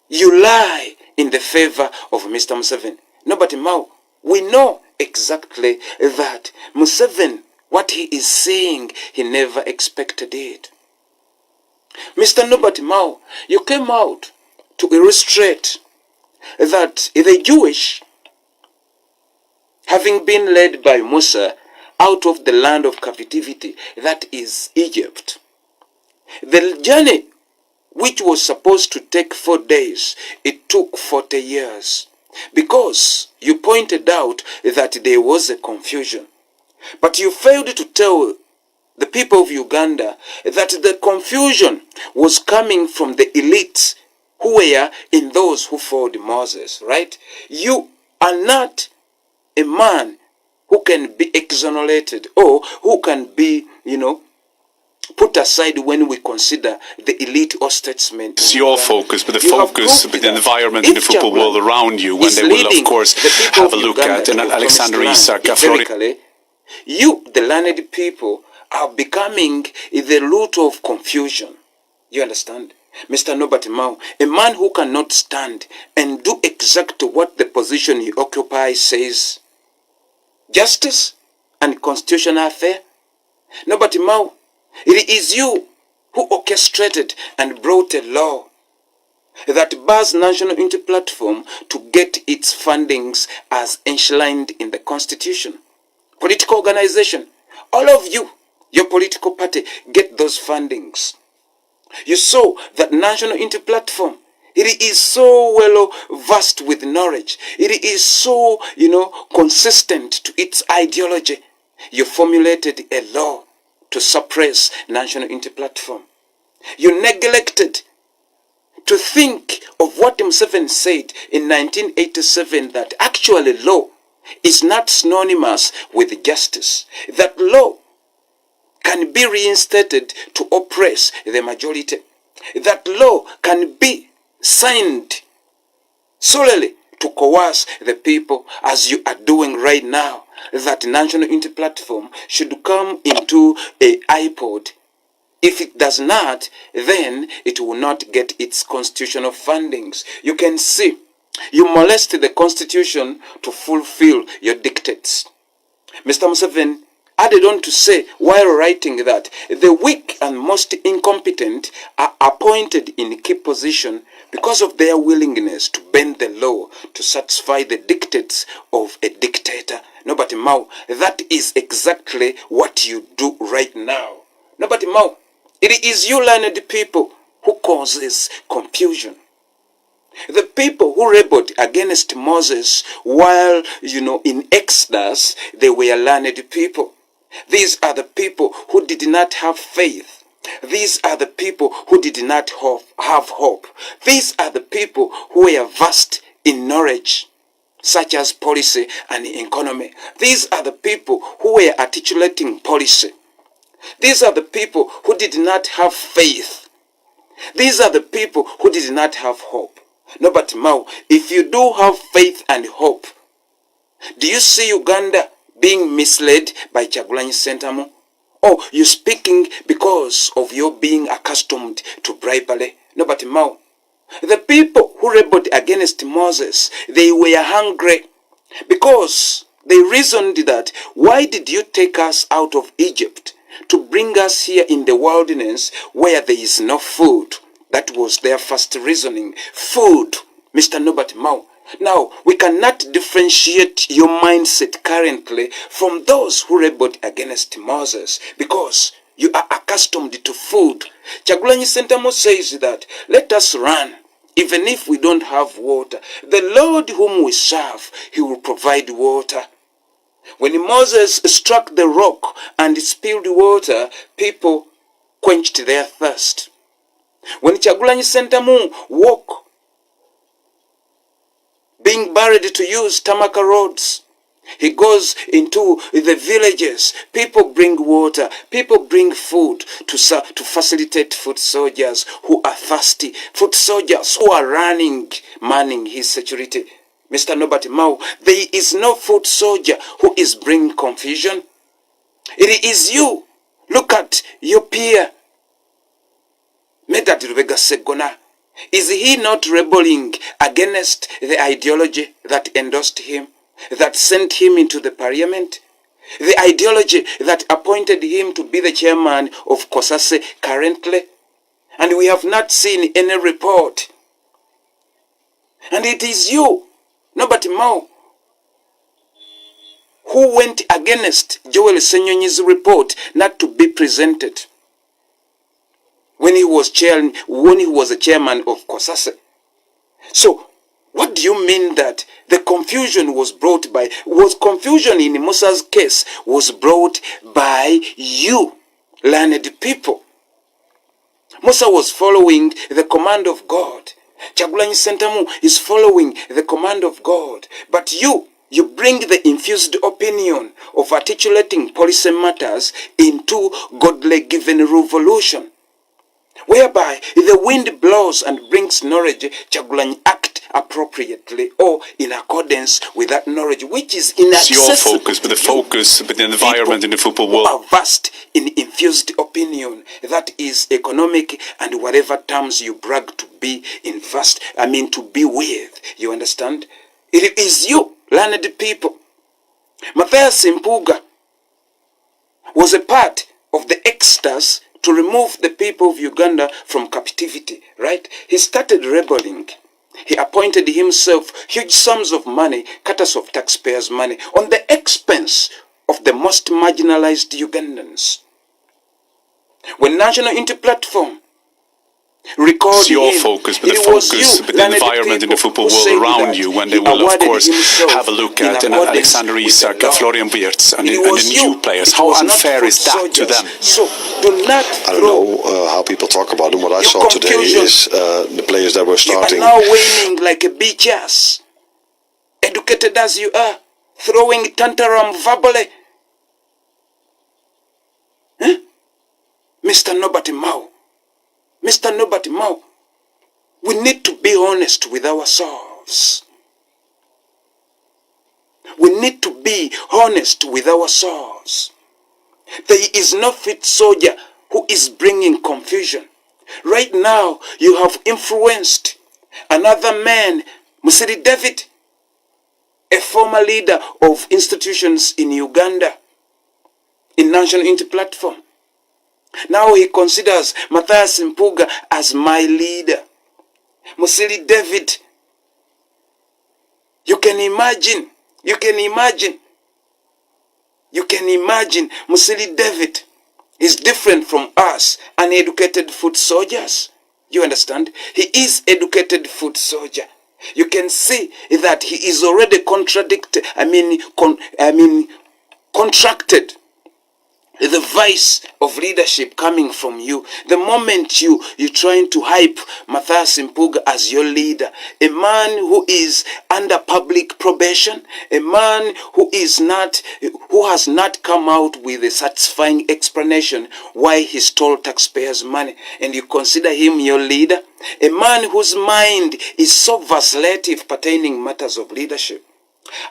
you lie in the favor of Mr. Museveni. Norbert Mao, we know exactly that Museveni, what he is saying, he never expected it. Mr. Norbert Mao, you came out to illustrate that the Jewish, having been led by Musa out of the land of captivity, that is Egypt, the journey which was supposed to take 4 days, it took 40 years. because you pointed out that there was a confusion. But you failed to tell the people of Uganda that the confusion was coming from the elites who were in those who followed Moses, right? You are not a man who can be exonerated or who can be, put aside when we consider the elite or statesmen. It's your focus, but the focus, but the environment in the football world around you, when they will, of course, have a look at, and Alexander Isak, you, the learned people, are becoming the root of confusion. You understand? Mr. Nobert Mao, a man who cannot stand and do exactly what the position he occupies says. Justice and constitutional affair. Nobert Mao, it is you who orchestrated and brought a law that bars National Unity Platform to get its fundings as enshrined in the Constitution. Political organization, all of you, your political party, get those fundings. You saw that National Unity Platform, it is so well versed with knowledge. It is so, consistent to its ideology. You formulated a law to suppress National Unity Platform. You neglected to think of what Museveni said in 1987, that actually law is not synonymous with justice. That law can be reinstated to oppress the majority. That law can be signed solely to coerce the people, as you are doing right now. That National Unity Platform should come into a iPod. If it does not, then it will not get its constitutional fundings. You can see, you molest the constitution to fulfill your dictates. Mr. Museveni added on to say, while writing, that the weak and most incompetent are appointed in key position because of their willingness to bend the law to satisfy the dictates of a dictator. Nobody Mao, that is exactly what you do right now. Nobody Mao, it is you learned people who causes confusion. The people who rebelled against Moses while, in Exodus, they were learned people. These are the people who did not have faith. These are the people who did not have hope. These are the people who were versed in knowledge, such as policy and economy. These are the people who were articulating policy. These are the people who did not have faith. These are the people who did not have hope. No, but Mao, if you do have faith and hope, do you see Uganda being misled by Kyagulanyi Ssentamu? Or you speaking because of your being accustomed to bribery? No, but Mao, the people who rebelled against Moses, they were hungry because they reasoned that, why did you take us out of Egypt to bring us here in the wilderness where there is no food? That was their first reasoning. Food, Mr. Nobert Mao. Now, we cannot differentiate your mindset currently from those who rebelled against Moses because you are accustomed to food. Kyagulanyi Ssentamu says that, let us run, even if we don't have water. The Lord whom we serve, he will provide water. When Moses struck the rock and spilled water, people quenched their thirst. When Kyagulanyi Ssentamu walked, being buried to use Tamaka roads, he goes into the villages. People bring water. People bring food to facilitate foot soldiers who are thirsty. Foot soldiers who are manning his security. Mr. Nobert Mao, there is no foot soldier who is bringing confusion. It is you. Look at your peer, Medad Lubega Segona. Is he not rebelling against the ideology that endorsed him, that sent him into the parliament? The ideology that appointed him to be the chairman of COSASE currently? And we have not seen any report. And it is you, Nobert Mao, who went against Joel Senyonyi's report not to be presented when he was a chairman of COSASE. So, What do you mean that the confusion was brought by, confusion in Musa's case was brought by you, learned people? Musa was following the command of God. Kyagulanyi Ssentamu is following the command of God. But you bring the infused opinion of articulating policy matters into godly given revolution, whereby the wind blows and brings knowledge. Kyagulanyi act appropriately or in accordance with that knowledge, which is inaccessible. It's your focus, but the focus, but the environment in the football world are vast in infused opinion. That is economic and whatever terms you brag to be to be with. You understand? It is you, learned people. Matthias Mpuga was a part of the exodus to remove the people of Uganda from captivity, right? He started rebelling. He appointed himself huge sums of money, cutters of taxpayers' money, on the expense of the most marginalized Ugandans. When National Unity Platform recorded your focus, but the focus, but the environment in the football world around you, when they will, of course, have a look at Alexander Isak, Florian Wirtz, and the new players. How unfair is that to them? So do not. I don't know how people talk about them. What I saw today is the players that were starting. You are now waning like a beach ass, educated as you are, throwing tantrum verbally. Huh? Mr. Nobody Mao. Mr. Nobody Mao, we need to be honest with ourselves. We need to be honest with ourselves. There is no fit soldier who is bringing confusion. Right now, you have influenced another man, Musiri David, a former leader of institutions in Uganda, in National Unity Platform. Now he considers Matthias Mpuga as my leader. Musili David. You can imagine Musili David is different from us, uneducated foot soldiers. You understand? He is educated foot soldier. You can see that he is already contracted the vice of leadership coming from you. The moment you're trying to hype Matthias Mpuga as your leader, a man who is under public probation, a man who has not come out with a satisfying explanation why he stole taxpayers' money, and you consider him your leader, a man whose mind is so vacillative pertaining matters of leadership.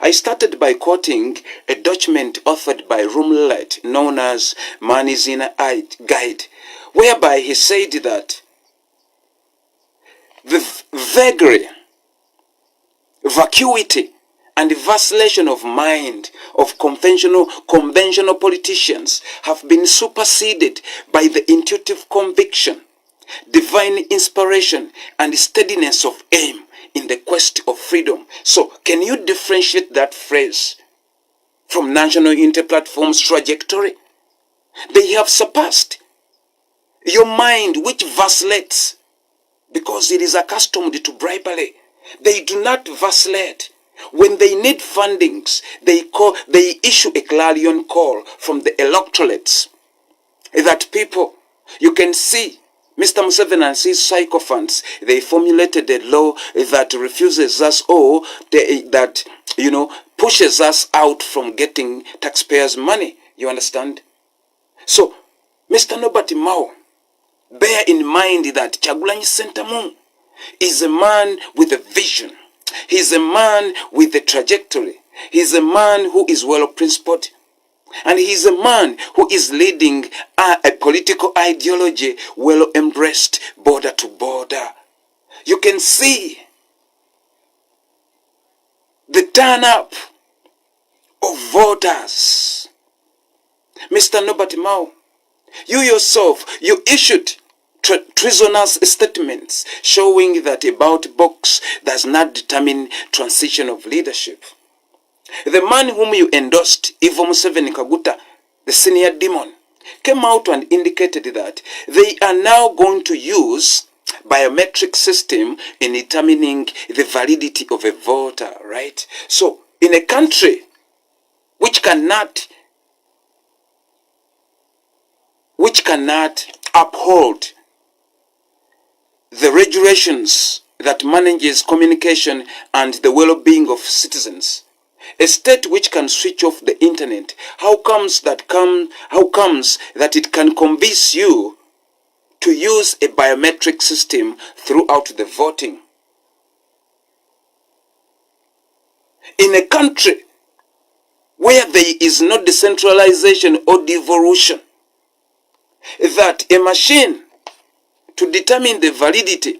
I started by quoting a document authored by Rumlet known as Money's Inner Guide, whereby he said that the vagary, vacuity, and vacillation of mind of conventional politicians have been superseded by the intuitive conviction, divine inspiration, and steadiness of aim in the quest of freedom. So, can you differentiate that phrase from National Unity Platform's trajectory? They have surpassed your mind, which vacillates because it is accustomed to bribery. They do not vacillate. When they need fundings, they issue a clarion call from the electorates that people, you can see Mr. Museveni and his sycophants, they formulated a law that refuses us pushes us out from getting taxpayers' money. You understand? So, Mr. Nobody Mao, bear in mind that Kyagulanyi Ssentamu is a man with a vision. He's a man with a trajectory. He's a man who is well principled. And he's a man who is leading a political ideology well embraced border to border. You can see the turn up of voters. Mr. Nobody Mao, you yourself, you issued treasonous statements showing that a ballot box does not determine transition of leadership. The man whom you endorsed, Ivo Museveni Kaguta, the senior demon, came out and indicated that they are now going to use biometric system in determining the validity of a voter, right? So, in a country which cannot uphold the regulations that manages communication and the well-being of citizens, a state which can switch off the internet, how comes that it can convince you to use a biometric system throughout the voting? In a country where there is no decentralization or devolution, that a machine to determine the validity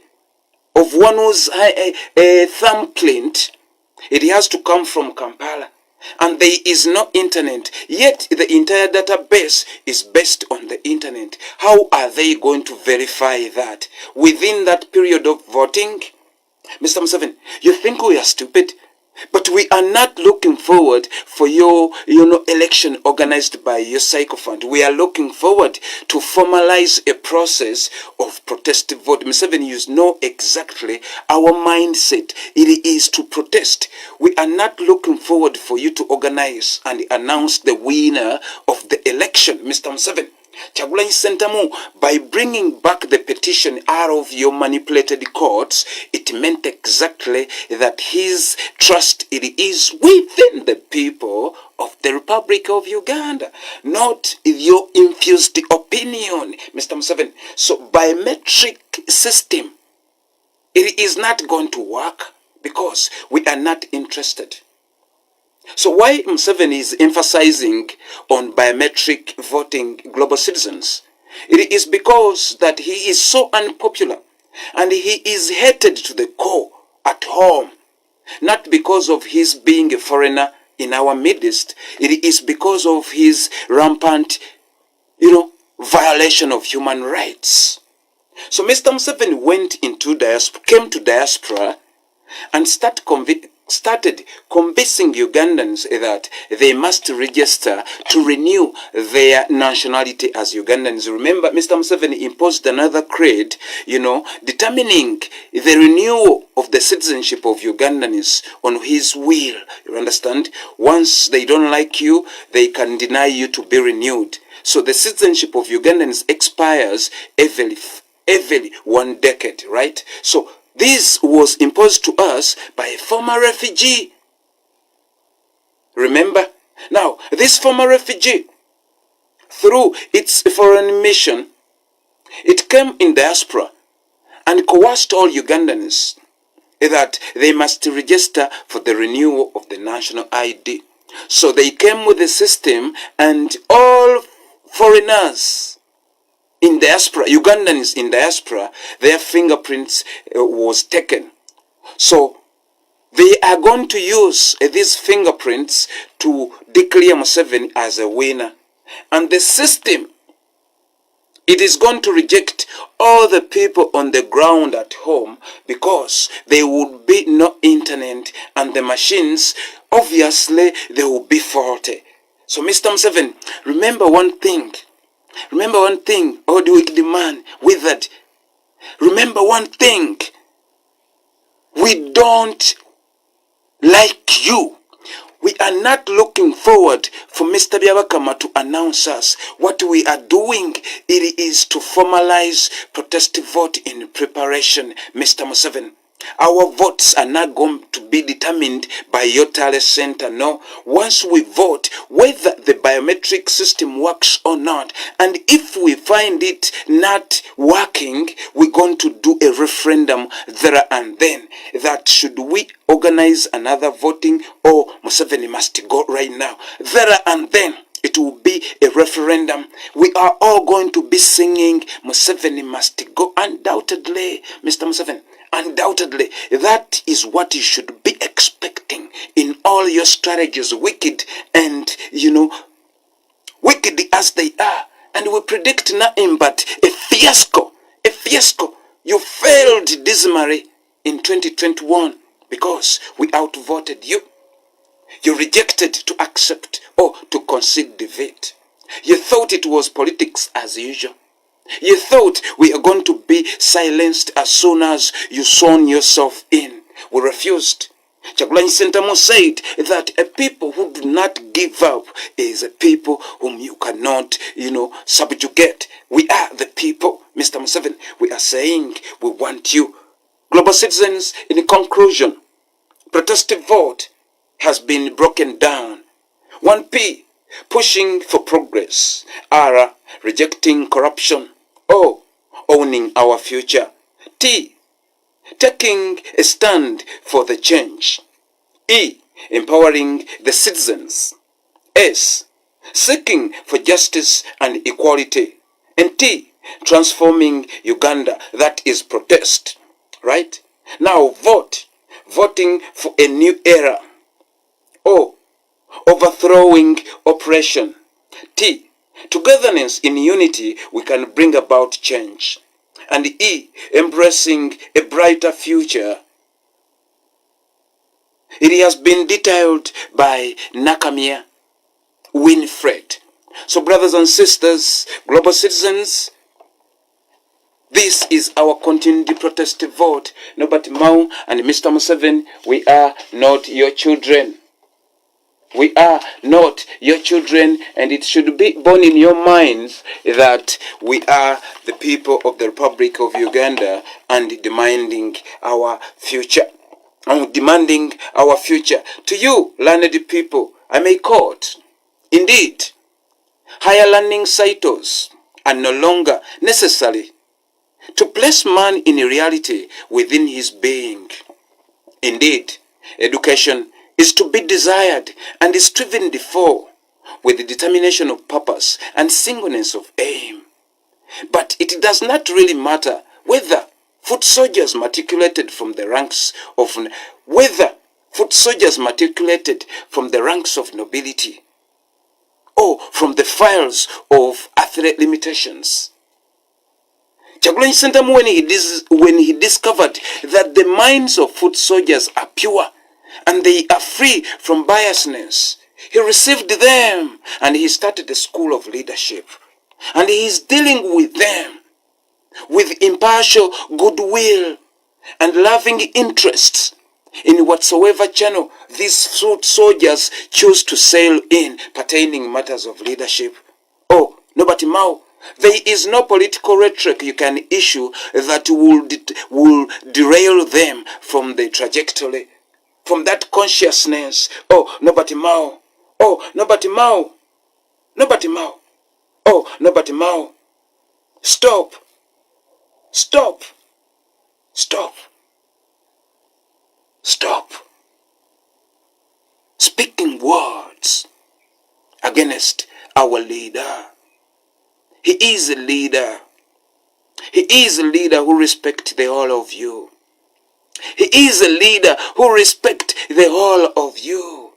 of one whose thumbprint, it has to come from Kampala, and there is no internet, yet the entire database is based on the internet. How are they going to verify that within that period of voting? Mr. Museveni, you think we are stupid? But we are not looking forward for your election organized by your sycophant. We are looking forward to formalize a process of protestive vote. Museveni, you know exactly our mindset. It is to protest. We are not looking forward for you to organize and announce the winner of the election, Mr. Museveni. Kyagulanyi Ssentamu, by bringing back the petition out of your manipulated courts, it meant exactly that his trust it is within the people of the Republic of Uganda, not your infused opinion, Mr. Museveni. So biometric system, it is not going to work because we are not interested. So why Museveni is emphasizing on biometric voting global citizens? It is because that he is so unpopular and he is hated to the core at home. Not because of his being a foreigner in our midst. It is because of his rampant, violation of human rights. So Mr. Museveni came to diaspora and started convincing Ugandans that they must register to renew their nationality as Ugandans. Remember, Mr. Museveni imposed another creed, determining the renewal of the citizenship of Ugandans on his will. You understand? Once they don't like you, they can deny you to be renewed. So the citizenship of Ugandans expires every 1 decade, right? So this was imposed to us by a former refugee. Remember? Now, this former refugee, through its foreign mission, it came in diaspora and coerced all Ugandans that they must register for the renewal of the national ID. So they came with the system, and all foreigners in diaspora, Ugandans in diaspora, their fingerprints was taken. So they are going to use these fingerprints to declare Museveni as a winner. And the system, it is going to reject all the people on the ground at home because there would be no internet and the machines, obviously, they will be faulty. So Mr. Museveni, remember one thing, oh the wicked man, withered. Remember one thing, we don't like you. We are not looking forward for Mr. Byabakama to announce us. What we are doing, it is to formalize protestive vote in preparation, Mr. Museveni. Our votes are not going to be determined by your talent center. No. Once we vote, whether the biometric system works or not, and if we find it not working, we're going to do a referendum there and then. That should we organize another voting, or Museveni must go right now. There and then it will be a referendum. We are all going to be singing Museveni must go. Undoubtedly, Mr. Museveni. Undoubtedly, that is what you should be expecting in all your strategies, wicked and, wicked as they are. And we predict nothing but a fiasco, a fiasco. You failed dismally in 2021 because we outvoted you. You rejected to accept or to concede defeat. You thought it was politics as usual. You thought we are going to be silenced as soon as you sworn yourself in. We refused. Kyagulanyi Ssentamu said that a people who do not give up is a people whom you cannot, subjugate. We are the people, Mr. Museveni. We are saying we want you. Global citizens, in conclusion, protestive vote has been broken down. 1P, pushing for progress. R, rejecting corruption. O, owning our future. T, taking a stand for the change. E, empowering the citizens. S, seeking for justice and equality. And T, transforming Uganda. That is protest. Right? Now vote. Voting for a new era. O, overthrowing oppression. T, togetherness in unity we can bring about change. And E, embracing a brighter future. It has been detailed by Nakamia Winfred. So brothers and sisters, global citizens, this is our continued protestive vote. Nobody Mao and Mr. Museveni, we are not your children. We are not your children, and it should be born in your minds that we are the people of the Republic of Uganda and demanding our future. Demanding our future. To you, learned people, I may quote, indeed, higher learning cycles are no longer necessary to place man in reality within his being. Indeed, education is to be desired and is striven for with the determination of purpose and singleness of aim. But it does not really matter whether foot soldiers matriculated from the ranks of nobility or from the files of athlete limitations. Kyagulanyi Ssentamu, when he discovered that the minds of foot soldiers are pure and they are free from biasness, he received them and he started a school of leadership. And he is dealing with them with impartial goodwill and loving interests in whatsoever channel these foot soldiers choose to sail in pertaining matters of leadership. Oh, nobody Mao. There is no political rhetoric you can issue that will derail them from the trajectory, from that consciousness. Oh, nobody Mao. Oh, nobody Mao. Nobody Mao. Oh, nobody Mao. Stop. Stop. Stop. Stop. Speaking words against our leader. He is a leader. He is a leader who respects the whole of you. He is a leader who respects the whole of you.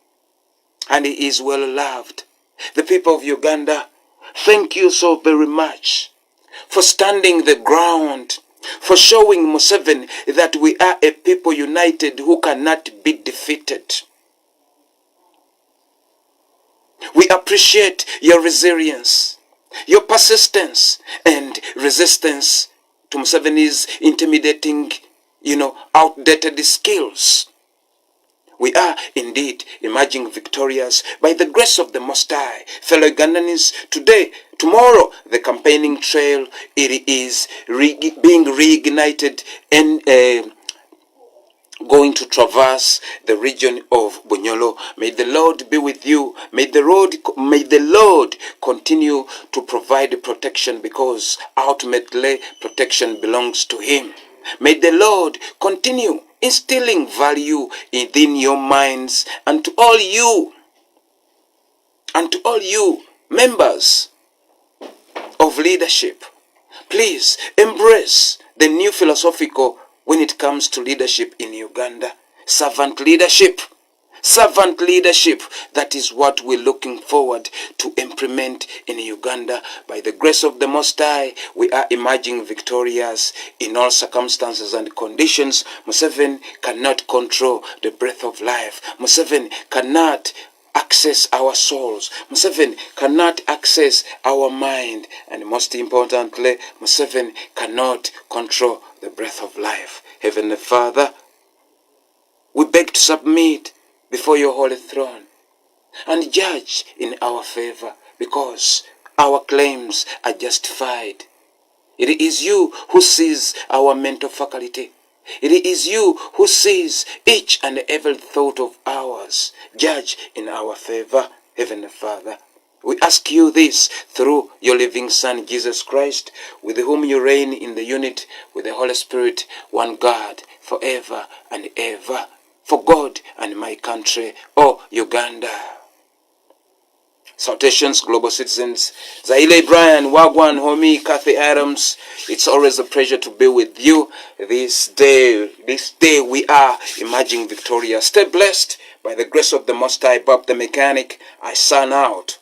And he is well loved. The people of Uganda, thank you so very much for standing the ground, for showing Museveni that we are a people united who cannot be defeated. We appreciate your resilience, your persistence and resistance to Museveni's intimidating, outdated skills. We are indeed emerging victorious by the grace of the Most High. Fellow Ugandans, today, tomorrow, the campaigning trail, it is being reignited and going to traverse the region of Bunyolo. May the Lord be with you. May the Lord continue to provide protection, because ultimately protection belongs to Him. May the Lord continue instilling value within your minds, and to all you members of leadership, please embrace the new philosophical when it comes to leadership in Uganda. Servant leadership. Servant leadership. That is what we're looking forward to implement in Uganda. By the grace of the Most High, we are emerging victorious in all circumstances and conditions. Museveni cannot control the breath of life. Museveni cannot access our souls. Museveni cannot access our mind. And most importantly, Museveni cannot control the breath of life. Heavenly Father, we beg to submit before your holy throne and judge in our favor, because our claims are justified. It is you who sees our mental faculty. It is you who sees each and every thought of ours. Judge in our favor, Heavenly Father. We ask you this through your living Son, Jesus Christ, with whom you reign in the unity with the Holy Spirit, one God, forever and ever. For God and my country, oh Uganda. Salutations, global citizens. Zaile Brian, Wagwan, Homie, Kathy Adams. It's always a pleasure to be with you this day. This day we are emerging victorious. Stay blessed by the grace of the Most High. Bob the Mechanic. I sign out.